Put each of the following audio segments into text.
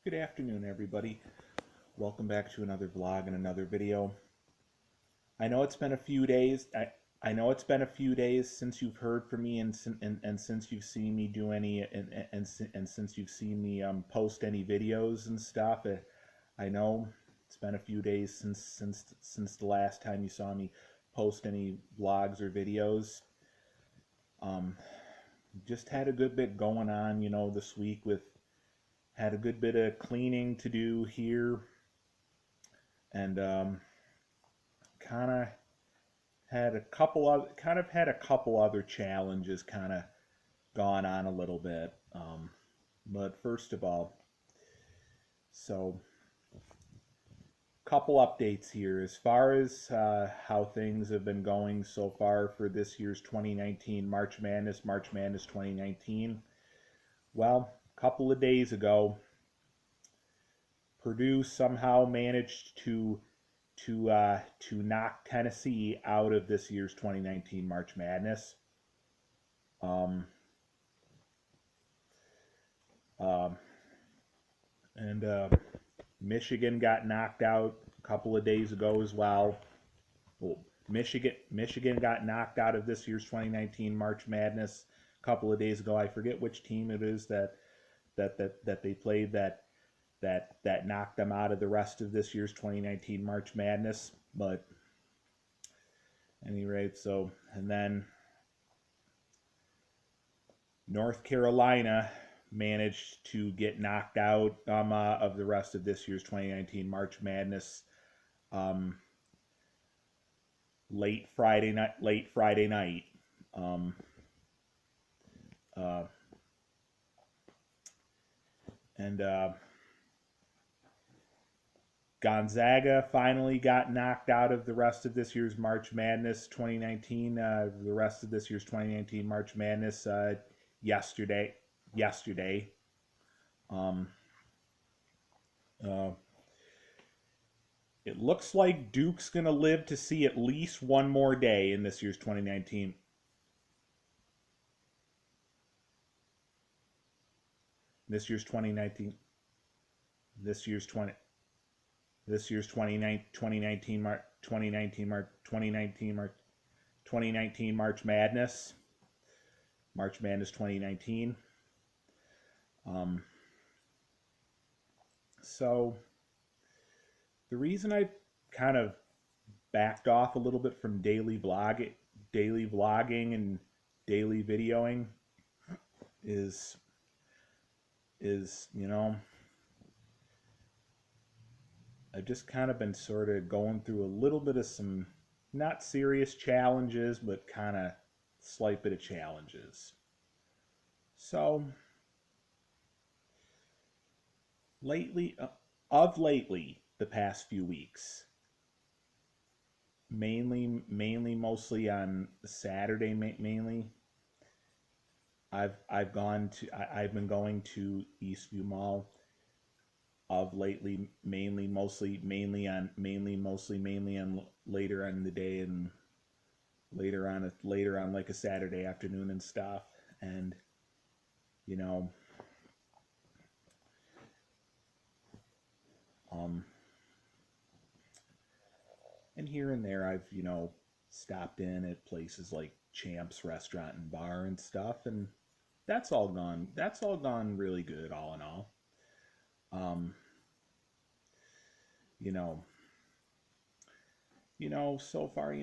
Good afternoon, everybody. Welcome back to another vlog and another video. I know it's been a few days. I know it's been a few days since you've heard from me and since you've seen me do any and since you've seen me post any videos and stuff. I know it's been a few days since the last time you saw me post any vlogs or videos. Just had a good bit going on, this week with had a good bit of cleaning to do here, and kind of had a couple other challenges kind of gone on a little bit. But first of all, so couple updates here as far as how things have been going so far for this year's 2019 March Madness 2019. Well, a couple of days ago, Purdue somehow managed to knock Tennessee out of this year's 2019 March Madness. Um, and Michigan got knocked out a couple of days ago as well. Well, Michigan got knocked out of this year's 2019 March Madness a couple of days ago. I forget which team it is that they played that knocked them out of the rest of this year's 2019 March Madness. But at any rate, so and then North Carolina managed to get knocked out of the rest of this year's 2019 March Madness late Friday night. Um, uh, and Gonzaga finally got knocked out of the rest of this year's March Madness 2019. The rest of this year's 2019 March Madness yesterday. Um, uh, it looks like Duke's going to live to see at least one more day in this year's 2019. This year's 2019. This year's 20. This year's 2019 March Madness. March Madness 2019. So the reason I kind of backed off a little bit from daily vlogging and daily videoing is I've just kind of been sort of going through a little bit of some not serious challenges, but kind of slight bit of challenges. So lately, the past few weeks, mostly on Saturday, mainly. I've been going to Eastview Mall of lately, mainly on later on in the day and later on like a Saturday afternoon and stuff. And you know um and here and there I've stopped in at places like Champs Restaurant and Bar and stuff, and that's all gone really good, all in all. um you know so far,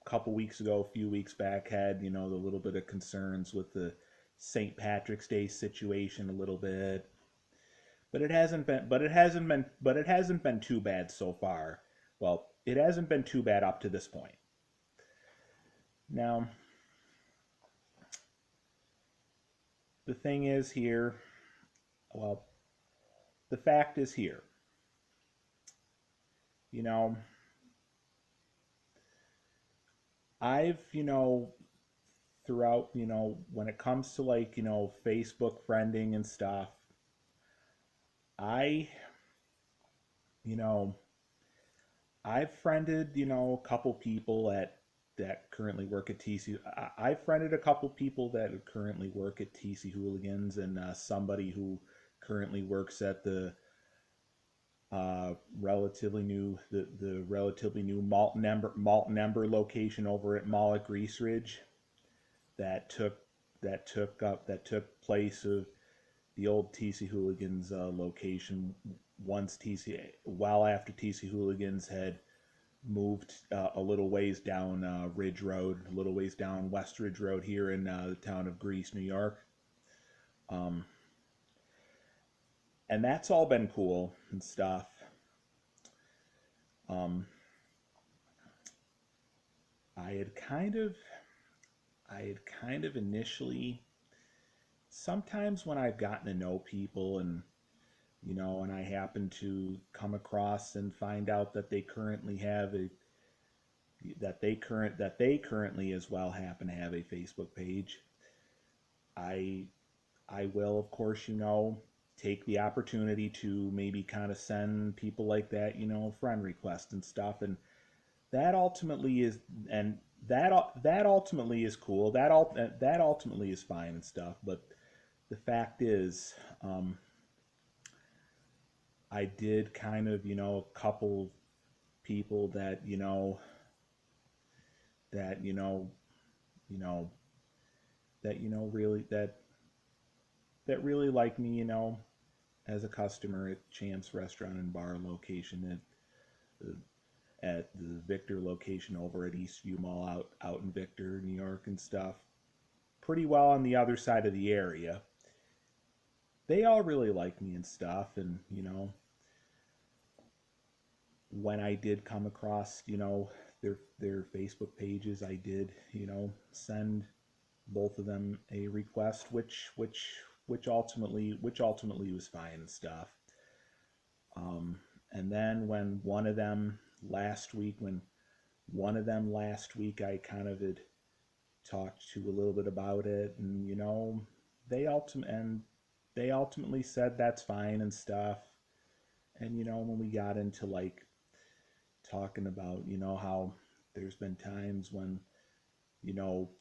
a couple weeks ago, a few weeks back, had the little bit of concerns with the St. Patrick's Day situation a little bit, but it hasn't been too bad so far. Well, it hasn't been too bad up to this point. Now, the thing is here, well, the fact is here. You know, I've, throughout, when it comes to like, Facebook friending and stuff, I, you know, I've friended, a couple people at that currently work at TC. I've friended a couple people that currently work at TC Hooligans, and somebody who currently works at the relatively new Malt Ember location over at Mall at Grease Ridge that took place of the old TC Hooligans location once TC well after TC Hooligans had moved a little ways down Ridge Road, a little ways down West Ridge Road here in the town of Greece, New York. Um, and that's all been cool and stuff. Um, I had kind of, initially, sometimes when I've gotten to know people and and I happen to come across and find out that they currently have a that they currently as well happen to have a Facebook page. I I will, of course, take the opportunity to maybe kind of send people like that, friend requests and stuff, and that ultimately is and that ultimately is cool. That ultimately is fine and stuff. But the fact is, I did kind of, a couple people that that you know really really like me, as a customer at Champ's Restaurant and Bar location at the Victor location over at Eastview Mall out in Victor, New York and stuff. Pretty well on the other side of the area. They all really like me and stuff, and when I did come across, their Facebook pages, I did, send both of them a request, which ultimately was fine and stuff. And then when one of them last week, I kind of had talked to a little bit about it, and they ultimately said that's fine and stuff. And when we got into like talking about how there's been times when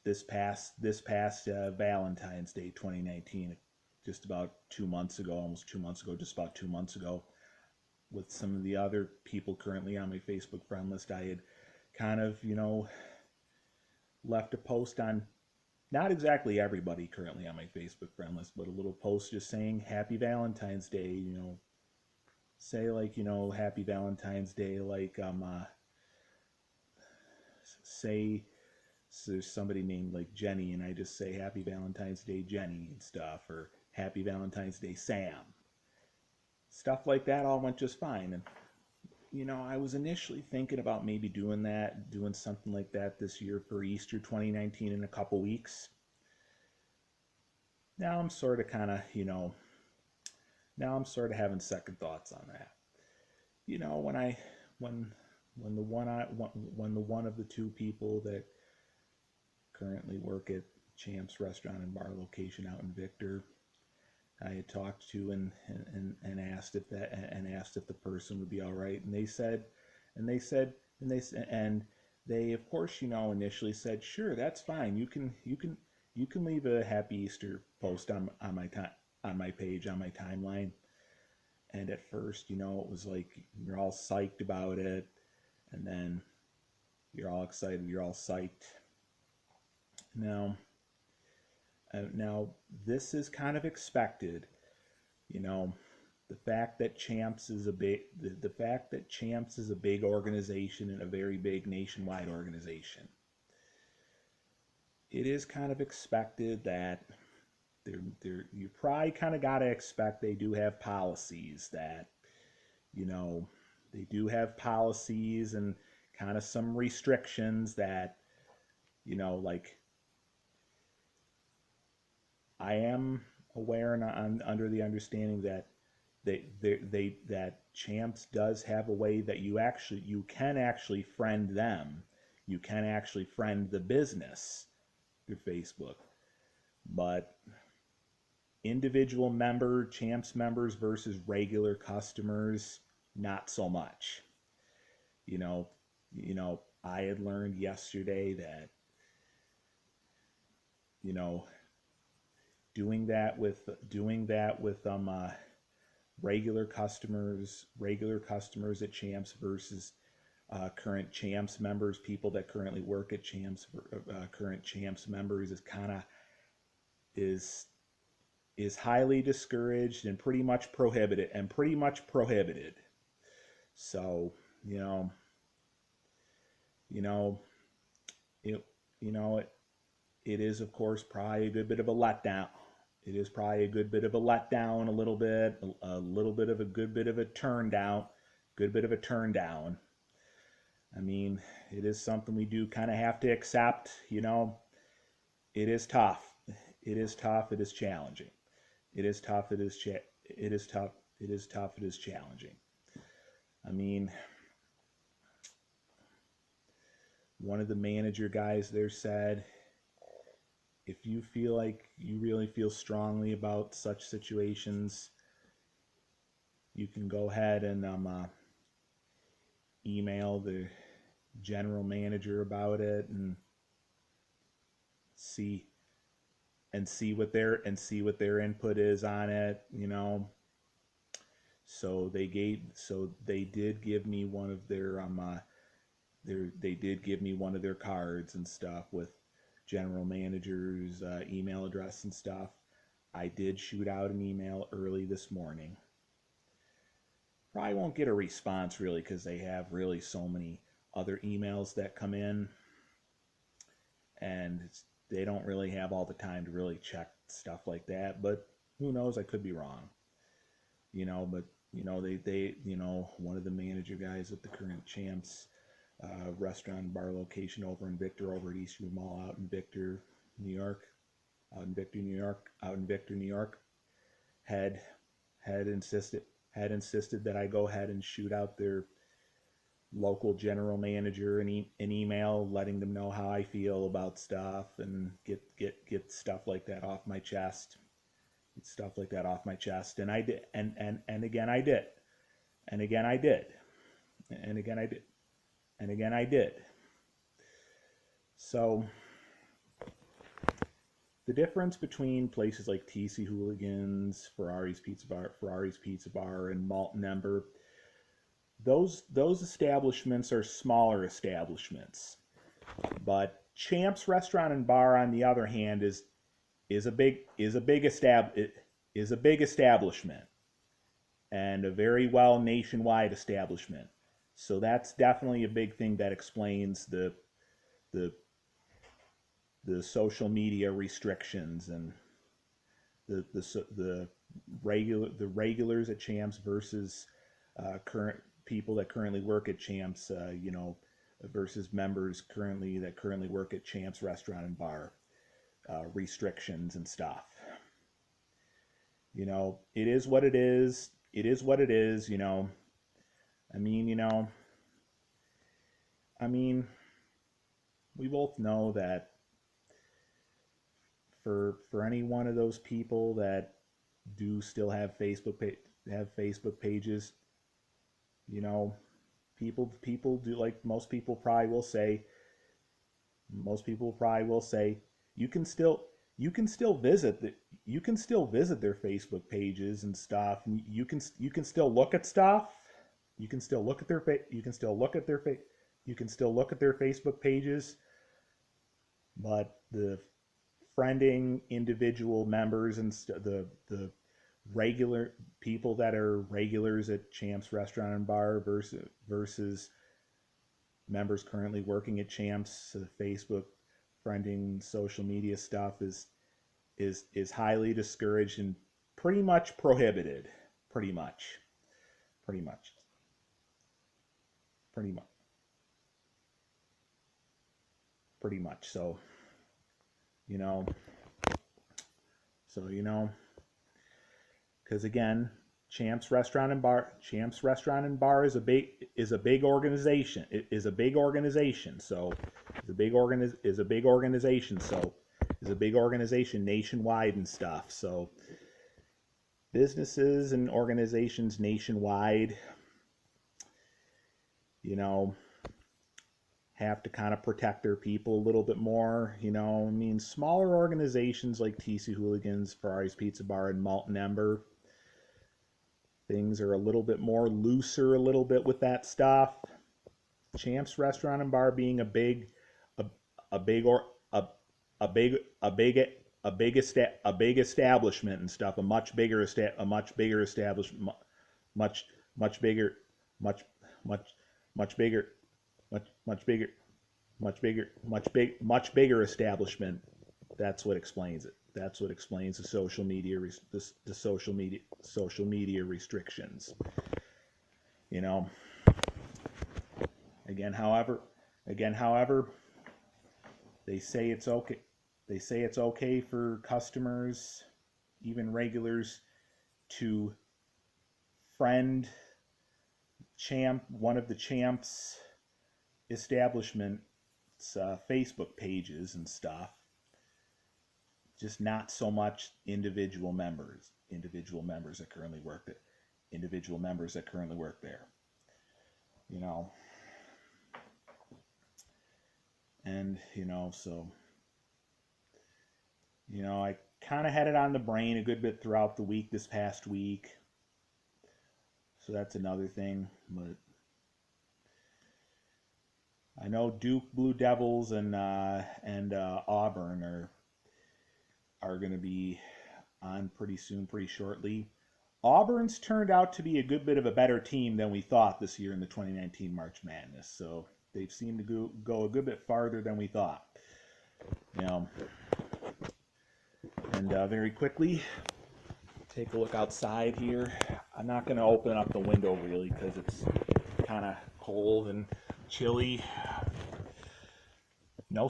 this past Valentine's Day 2019, just about 2 months ago, almost 2 months ago, just about 2 months ago, with some of the other people currently on my Facebook friend list, I had kind of left a post on not exactly everybody currently on my Facebook friend list, but a little post just saying Happy Valentine's Day, say like Happy Valentine's Day, like say so there's somebody named like Jenny, and I just say Happy Valentine's Day Jenny and stuff, or Happy Valentine's Day Sam. Stuff like that all went just fine. And I was initially thinking about maybe doing something like that this year for Easter 2019 in a couple weeks. Now I'm sort of having second thoughts on that. When I when the one of the two people that currently work at Champ's Restaurant and Bar location out in Victor, I had talked to and asked if the person would be all right, and they of course initially said sure, that's fine, you can leave a Happy Easter post on my page, on my timeline. And at first it was like you're all psyched about it, and then you're all excited, you're all psyched. Now this is kind of expected. The fact that Champs is a big organization and a very big nationwide organization. It is kind of expected that you probably kind of got to expect they do have policies that they do have policies and kind of some restrictions that like I am aware and under the understanding that that Champs does have a way that you can actually friend them. You can actually friend the business through Facebook. But individual Champs members versus regular customers, not so much. You know, I had learned yesterday that, you know, doing that with regular customers at Champs versus current Champs members, people that currently work at Champs, current Champs members, is is highly discouraged and pretty much prohibited. So, you know, you know, it, you know, it is of course probably a good bit of a letdown. It is probably a good bit of a letdown, a little bit of a good bit of a turn down, good bit of a turn down. I mean, it is something we do kind of have to accept. It is tough. It is tough. It is challenging. It is tough. It is tough. It is tough. It is challenging. I mean, one of the manager guys there said, if you feel like you really feel strongly about such situations, you can go ahead and email the general manager about it and see see what their input is on it. So they did give me one of they did give me one of their cards and stuff with general manager's email address and stuff. I did shoot out an email early this morning. Probably won't get a response really because they have really so many other emails that come in, and they don't really have all the time to really check stuff like that. But who knows? I could be wrong. But they one of the manager guys at the current Champs restaurant and bar location over in Victor, over at Eastview Mall out in Victor, New York, out in Victor, New York, had insisted that I go ahead and shoot out their local general manager an email letting them know how I feel about stuff and get stuff like that off my chest. And I did, and again I did, and again I did, and again I did, and again I did. So the difference between places like TC Hooligans, Ferrari's Pizza Bar, and Malt and Ember, those establishments are smaller establishments. But Champs Restaurant and Bar, on the other hand, is a big establishment, and a very well nationwide establishment. So that's definitely a big thing that explains the social media restrictions and the regulars at Champs versus current people that currently work at Champs, versus members that currently work at Champs Restaurant and Bar, restrictions and stuff. It is what it is. It is what it is. I mean, we both know that for any one of those people that do still have Facebook pages, people do, like most people probably will say, you can still visit their Facebook pages and stuff, and you can still look at stuff. You can still look at their Facebook pages, but the friending individual members and the regular people that are regulars at Champs Restaurant and Bar versus members currently working at Champs, Facebook friending social media stuff is highly discouraged and pretty much prohibited. Pretty much. So, because again, Champs Restaurant and Bar is a big organization. It is a big organization. So it's a big organization nationwide and stuff. So businesses and organizations nationwide, have to kind of protect their people a little bit more. You know, I mean, smaller organizations like TC Hooligans, Ferrari's Pizza Bar, and Malt and Ember, things are a little bit more looser, a little bit with that stuff. Champs Restaurant and Bar being a big establishment and stuff, a much bigger establishment, much bigger, much much much bigger, much bigger, much bigger establishment. That's what explains it. That's what explains the social media social media restrictions. You know. Again, however, they say it's okay. They say it's okay for customers, even regulars, to friend one of the Champs establishment's Facebook pages and stuff. Just not so much individual members that currently work there. You know. And, so, I kind of had it on the brain a good bit throughout the week, this past week. So that's another thing. But I know Duke Blue Devils and Auburn are going to be on pretty soon, pretty shortly. Auburn's turned out to be a good bit of a better team than we thought this year in the 2019 March Madness. So they've seemed to go a good bit farther than we thought. And very quickly, take a look outside here. I'm not going to open up the window really because it's kind of cold and chilly. No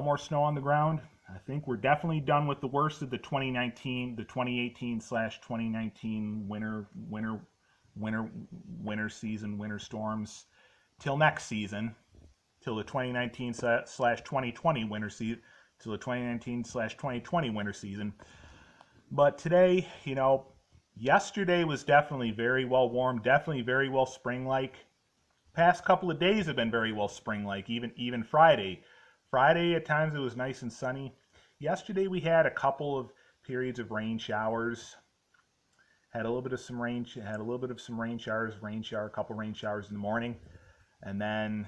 more snow on the ground. I think we're definitely done with the worst of the 2018/2019 winter season, winter storms. Till next season, till the 2019/2020 winter season, till the 2019/2020 winter season. But today, yesterday was definitely very well warm, definitely very well spring-like. Past couple of days have been very well spring-like, even Friday. Friday at times it was nice and sunny. Yesterday we had a couple of periods of rain showers. Had a little bit of some rain showers, a couple rain showers in the morning. And then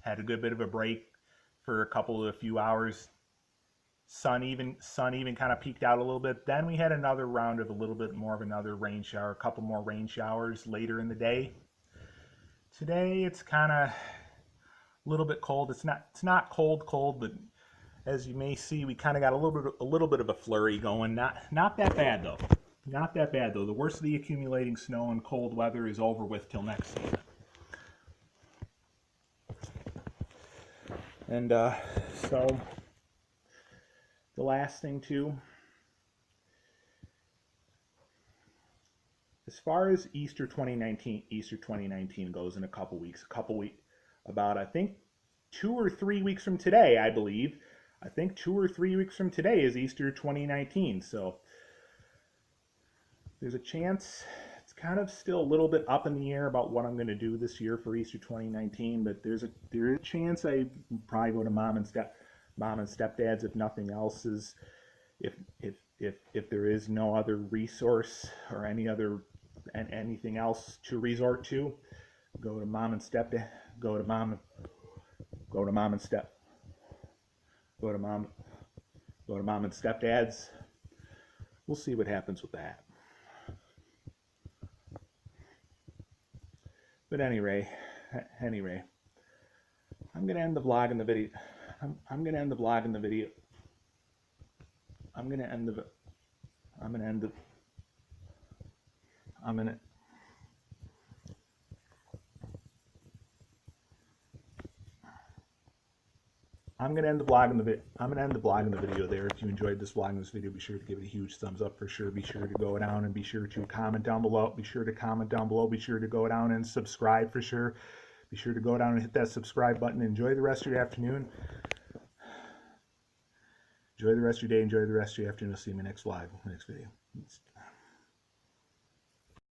had a good bit of a break for a few hours. Sun even kind of peeked out a little bit. Then we had another round of a little bit more of another rain shower, a couple more rain showers later in the day. Today it's kind of a little bit cold. It's not cold, but as you may see, we kind of got a little bit of a flurry going. Not that bad though. Not that bad though. The worst of the accumulating snow and cold weather is over with till next season. And so the last thing too, as far as Easter 2019 goes in a couple weeks, about I think 2 or 3 weeks from today, I believe. I think 2 or 3 weeks from today is Easter 2019. So there's a chance. It's kind of still a little bit up in the air about what I'm going to do this year for Easter 2019, but there's a chance I probably go to mom and stepdad's if nothing else is if there is no other resource or anything else to resort to, go to mom and stepdad's. We'll see what happens with that. But anyway, I'm gonna end the vlog in the video. I'm gonna end the vlog in the video. I'm gonna end the vlog in the video there. If you enjoyed this vlog in this video, be sure to give it a huge thumbs up for sure. Be sure to go down and be sure to comment down below. Be sure to go down and subscribe for sure. Be sure to go down and hit that subscribe button. Enjoy the rest of your afternoon. Enjoy the rest of your day. Enjoy the rest of your afternoon. I'll see you in my next vlog, next video.